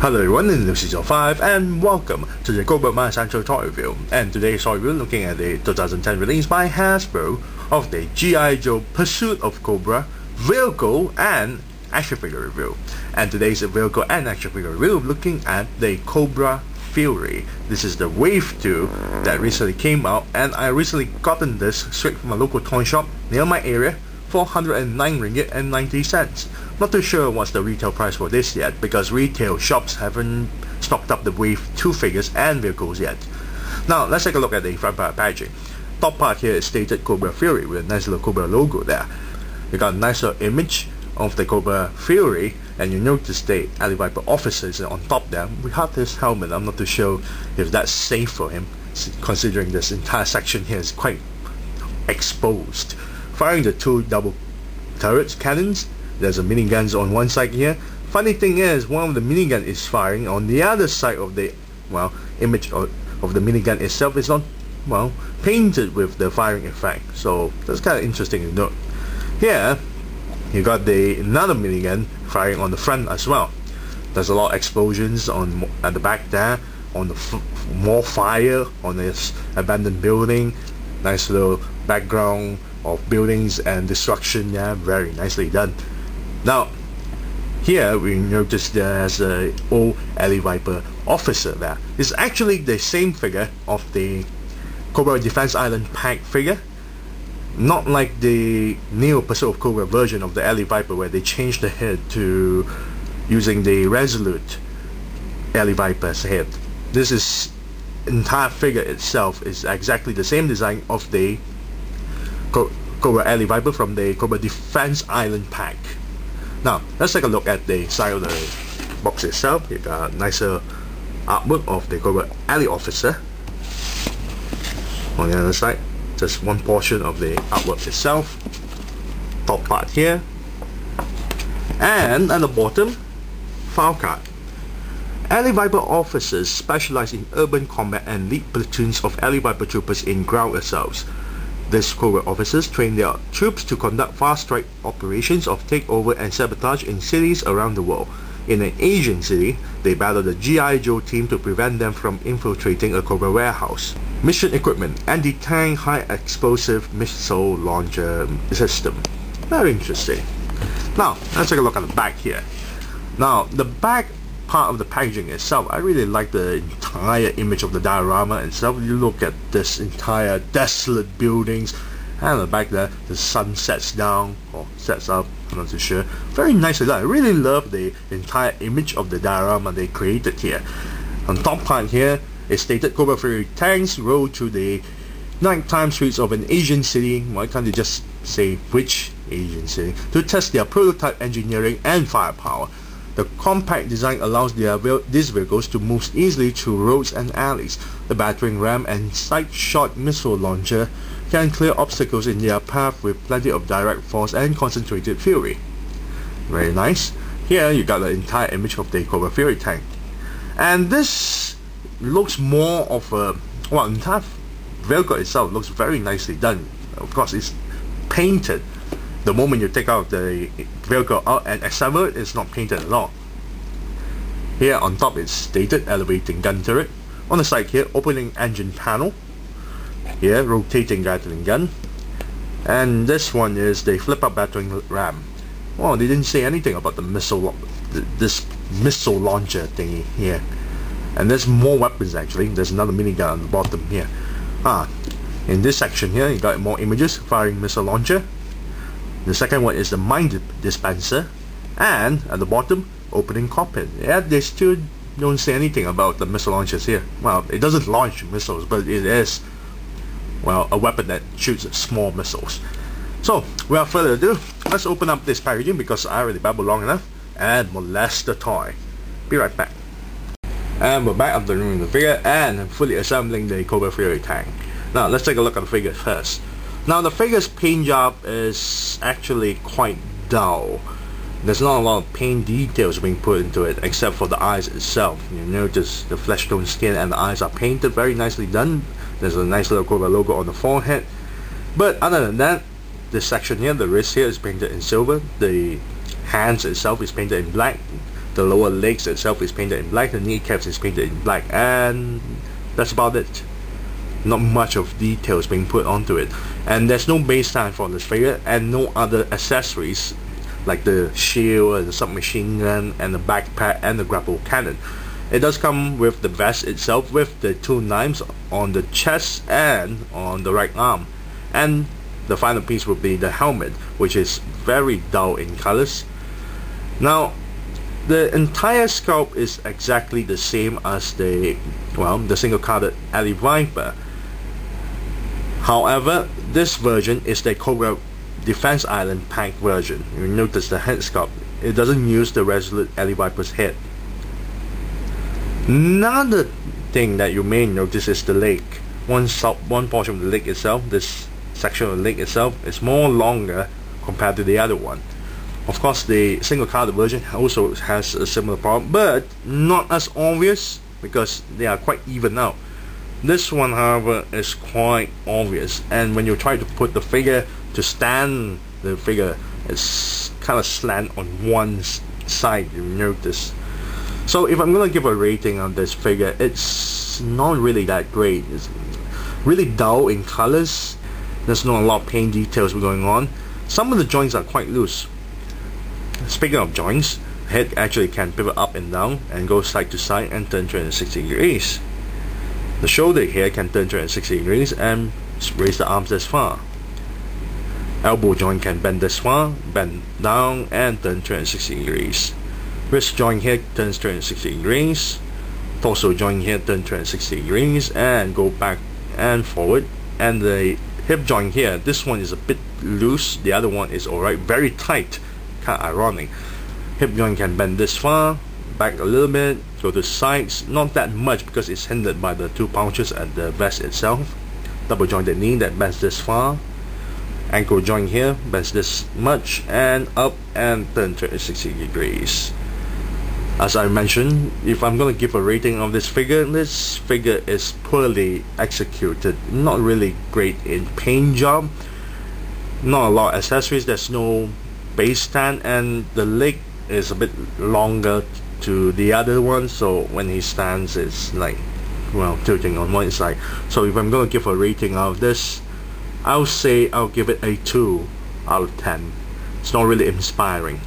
Hello everyone, this is 5 and welcome to the Cobra Central Toy Review. And today's toy review looking at the 2010 release by Hasbro of the G.I. Joe Pursuit of Cobra vehicle and action figure review. And today's vehicle and action figure review looking at the Cobra Fury. This is the Wave 2 that recently came out, and I recently gotten this straight from a local toy shop near my area for 109 ringgit and 90 cents. Not too sure what's the retail price for this yet, because retail shops haven't stocked up the Wave 2 figures and vehicles yet. Now let's take a look at the front part packaging. Top part here is stated Cobra Fury with a nice little Cobra logo there. You got a nice little image of the Cobra Fury, and you notice the Alley Viper officers on top there. We have his helmet. I'm not too sure if that's safe for him, considering this entire section here is quite exposed. Firing the two double turrets cannons. There's a minigun on one side here. Funny thing is, one of the minigun is firing on the other side of the image of the minigun itself is not painted with the firing effect. So that's kind of interesting to note. Here you got another minigun firing on the front as well. There's a lot of explosions at the back there. On the more fire on this abandoned building. Nice little background of buildings and destruction. Yeah, very nicely done. Now here we notice there's an old Alley Viper officer there. It's actually the same figure of the Cobra Defense Island pack figure, not like the new Pursuit of Cobra version of the Alley Viper where they changed the head to using the Resolute Alley Viper's head. This is entire figure itself is exactly the same design of the Cobra Alley Viper from the Cobra Defense Island pack. Now let's take a look at the side of the box itself. You got a nicer artwork of the Cobra Alley officer. On the other side, just one portion of the artwork itself. Top part here, and at the bottom, file card. Alley Viper officers specialize in urban combat and lead platoons of Alley Viper troopers in ground assaults. These Cobra officers train their troops to conduct fast-strike operations of takeover and sabotage in cities around the world. In an Asian city, they battle the G.I. Joe team to prevent them from infiltrating a Cobra warehouse. Mission equipment: anti-tank high-explosive missile launcher system. Very interesting. Now let's take a look at the back here. Now the back part of the packaging itself, I really like the entire image of the diorama itself. You look at this entire desolate buildings, and at the back there the sun sets down or sets up, I'm not too sure. Very nicely done. I really love the entire image of the diorama they created here. On top part here is stated Cobra Fury tanks roll through the nighttime streets of an Asian city. Why can't they just say which Asian city? To test their prototype engineering and firepower. The compact design allows these vehicles to move easily through roads and alleys. The battering ram and side-shot missile launcher can clear obstacles in their path with plenty of direct force and concentrated fury. Very nice. Here you got the entire image of the Cobra Fury tank. And this looks more of a, the entire vehicle itself looks very nicely done. Of course it's painted. The moment you take out the vehicle out and assemble it, it's not painted at all. Here on top it's stated elevating gun turret. On the side here, opening engine panel. Here, rotating Gatling gun. And this one is the flip up battering ram. Well, they didn't say anything about the this missile launcher thingy here. And there's more weapons actually. There's another minigun on the bottom here. In this section here, you got more images. Firing missile launcher. The second one is the mine dispenser, and at the bottom, opening cockpit. Yeah, they still don't say anything about the missile launchers here. Well, it doesn't launch missiles, but it is, a weapon that shoots small missiles. So, without further ado, let's open up this packaging because I already babbled long enough and molest the toy. Be right back. And we're back after removing the figure and fully assembling the Cobra Fury tank. Now, let's take a look at the figure first. Now the figure's paint job is actually quite dull. There's not a lot of paint details being put into it except for the eyes itself. You notice the flesh tone skin and the eyes are painted very nicely done. There's a nice little Cobra logo on the forehead. But other than that, this section here, the wrist here is painted in silver. The hands itself is painted in black. The lower legs itself is painted in black, the kneecaps is painted in black, and that's about it. Not much of details being put onto it, and there's no base stand for this figure and no other accessories like the shield and the submachine gun and the backpack and the grapple cannon. It does come with the vest itself with the 2 knives on the chest and on the right arm, and the final piece will be the helmet, which is very dull in colors. Now the entire sculpt is exactly the same as the single carded Alley Viper. However, this version is the Cobra Defense Island pack version. You notice the head sculpt, it doesn't use the Resolute Alley Viper's head. Another thing that you may notice is the leg. One portion of the leg itself, this section of the leg itself, is more longer compared to the other one. Of course, the single carded version also has a similar problem, but not as obvious because they are quite even out. This one, however, is quite obvious, and when you try to put the figure to stand, the figure is kind of slant on one side, you notice. So if I'm gonna give a rating on this figure, it's not really that great. It's really dull in colors. There's not a lot of paint details going on. Some of the joints are quite loose. Speaking of joints, the head actually can pivot up and down and go side to side and turn 360 degrees. The shoulder here can turn 360 degrees and raise the arms this far. Elbow joint can bend this far, bend down and turn 360 degrees. Wrist joint here turns 360 degrees. Torso joint here turns 360 degrees and go back and forward. And the hip joint here, this one is a bit loose, the other one is alright, very tight, kind of ironic. Hip joint can bend this far, back a little bit, go to sides, not that much because it's hindered by the 2 pouches at the vest itself. Double jointed knee that bends this far. Ankle joint here bends this much and up and turn 360 degrees. As I mentioned, if I'm going to give a rating of this figure is poorly executed, not really great in paint job, not a lot of accessories, there's no base stand, and the leg is a bit longer to the other one, so when he stands it's like, well, tilting on one side. So if I'm going to give a rating of this, I'll say I'll give it a 2 out of 10. It's not really inspiring.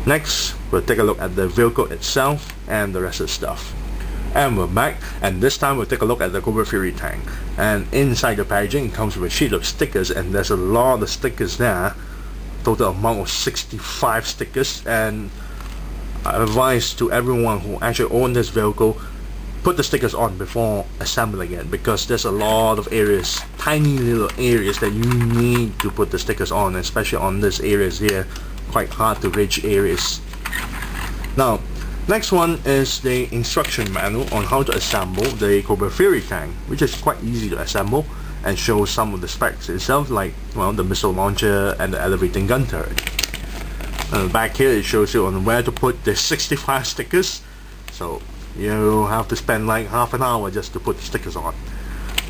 Next, we'll take a look at the vehicle itself and the rest of the stuff. And we're back, and this time we'll take a look at the Cobra Fury tank. And inside the packaging, it comes with a sheet of stickers, and there's a lot of stickers there. Total amount of 65 stickers, and I advise to everyone who actually owns this vehicle, put the stickers on before assembling it, because there's a lot of areas, tiny little areas that you need to put the stickers on, especially on these areas here, quite hard to reach areas. Now, next one is the instruction manual on how to assemble the Cobra Fury tank, which is quite easy to assemble and shows some of the specs itself, like, well, the missile launcher and the elevating gun turret. Back here it shows you on where to put the 65 stickers, so you have to spend like half an hour just to put the stickers on.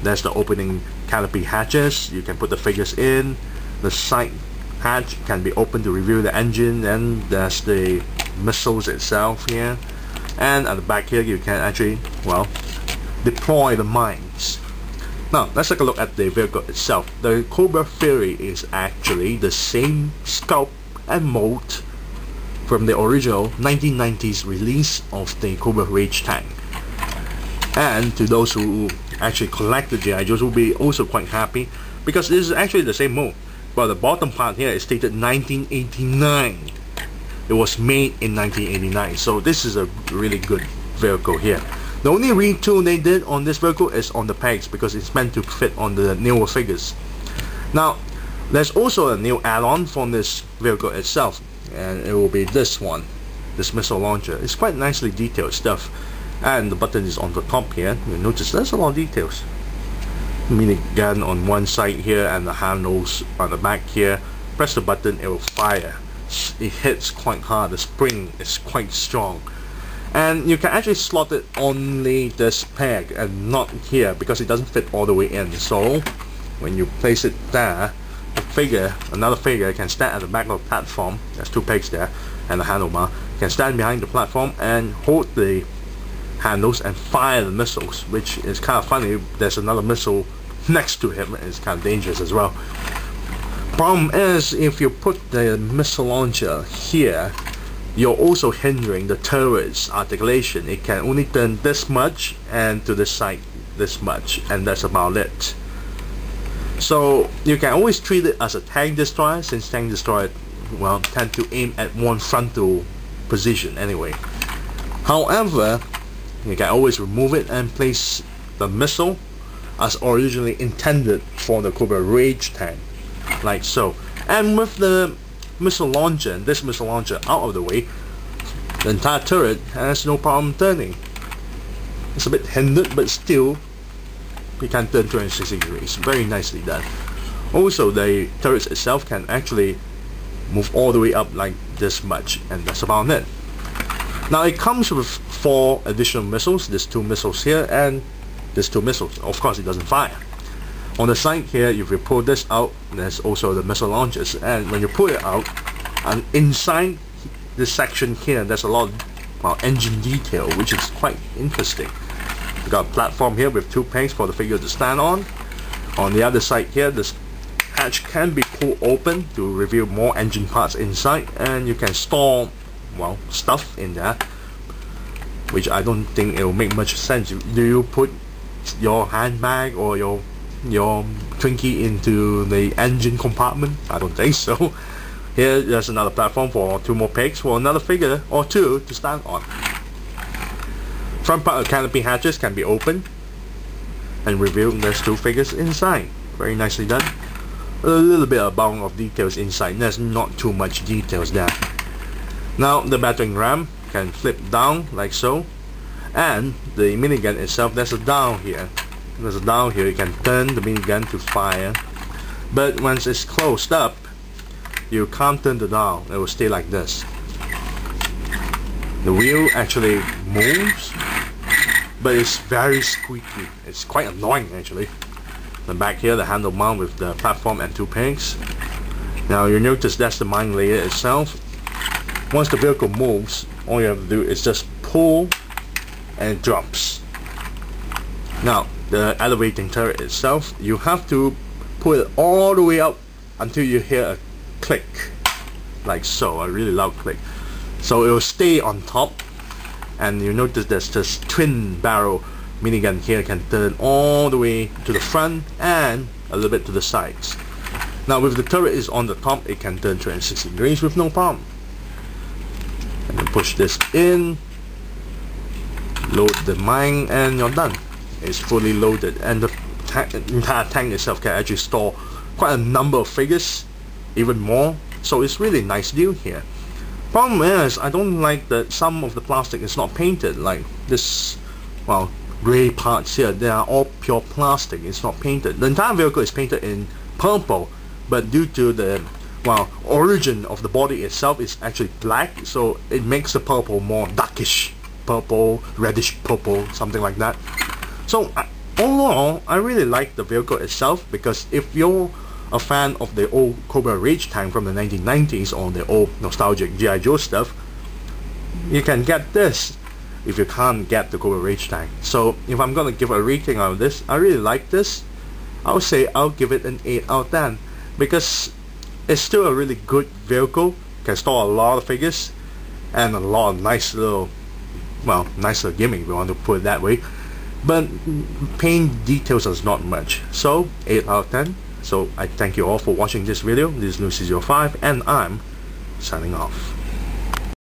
There's the opening canopy hatches, you can put the figures in. The side hatch can be opened to reveal the engine, and there's the missiles itself here. And at the back here you can actually, well, deploy the mines. Now let's take a look at the vehicle itself. The Cobra Fury is actually the same sculpt and mold from the original 1990s release of the Cobra Rage tank. And to those who actually collect the G.I. Joes will be also quite happy, because this is actually the same mold. But the bottom part here is stated 1989. It was made in 1989, so this is a really good vehicle here. The only retool they did on this vehicle is on the pegs, because it's meant to fit on the newer figures. Now, there's also a new add-on for this vehicle itself, and it will be this one, this missile launcher. It's quite nicely detailed stuff, and the button is on the top here. You'll notice there's a lot of details. Mini gun on one side here and the handles on the back here. Press the button, it will fire. It hits quite hard, the spring is quite strong, and you can actually slot it only this peg and not here, because it doesn't fit all the way in. So when you place it there, the figure, another figure, can stand at the back of the platform. There's two pegs there and a handlebar. Can stand behind the platform and hold the handles and fire the missiles, which is kind of funny. There's another missile next to him. It's kind of dangerous as well. Problem is, if you put the missile launcher here, you're also hindering the turret's articulation. It can only turn this much and to the side this much, and that's about it. So you can always treat it as a tank destroyer, since tank destroyer, well, tend to aim at one frontal position anyway. However, you can always remove it and place the missile as originally intended for the Cobra Rage tank, like so. And with the missile launcher, this missile launcher out of the way, the entire turret has no problem turning. It's a bit hindered, but still you can turn 360 degrees. Very nicely done. Also, the turret itself can actually move all the way up like this much, and that's about it. Now it comes with 4 additional missiles. There's 2 missiles here and there's 2 missiles. Of course, it doesn't fire. On the side here, if you pull this out, there's also the missile launchers, and when you pull it out, and inside this section here, there's a lot of, well, engine detail, which is quite interesting. You got a platform here with 2 pegs for the figure to stand on. On the other side here, this hatch can be pulled open to reveal more engine parts inside, and you can store, well, stuff in there, which I don't think it will make much sense. Do you put your handbag or your Twinkie into the engine compartment? I don't think so. Here, there's another platform for 2 more pegs for another figure or 2 to stand on. Front part of canopy hatches can be opened and reveal there's 2 figures inside. Very nicely done. A little bit of details inside. There's not too much details there. Now the battering ram can flip down like so, and the minigun itself, there's a down here. There's a down here. You can turn the minigun to fire, but once it's closed up, you can't turn the dial. It will stay like this. The wheel actually moves, but it's very squeaky. It's quite annoying actually. The back here, the handle mount with the platform and 2 pegs. Now you notice that's the mine layer itself. Once the vehicle moves, all you have to do is just pull and it drops. Now the elevating turret itself, you have to pull it all the way up until you hear a click, like so, a really loud click. So it will stay on top, and you notice there's this twin barrel minigun here, can turn all the way to the front and a little bit to the sides. Now with the turret is on the top, it can turn 360 degrees with no problem. And then push this in, load the mine, and you're done. It's fully loaded, and the entire tank itself can actually store quite a number of figures, even more. So it's really nice deal here. Problem is, I don't like that some of the plastic is not painted, like this, well, grey parts here. They are all pure plastic. It's not painted. The entire vehicle is painted in purple, but due to the, well, origin of the body itself is actually black, so it makes the purple more darkish purple, reddish purple, something like that. So overall, I really like the vehicle itself, because if you're a fan of the old Cobra Rage tank from the 1990s or the old nostalgic G.I. Joe stuff, you can get this if you can't get the Cobra Rage tank. So if I'm gonna give a rating out of this, I really like this. I would say I'll give it an 8 out of 10, because it's still a really good vehicle, can store a lot of figures and a lot of nice little, well, nice little gimmick if you want to put it that way, but paint details is not much. So 8 out of 10. So I thank you all for watching this video. This is Lucy05, and I'm signing off.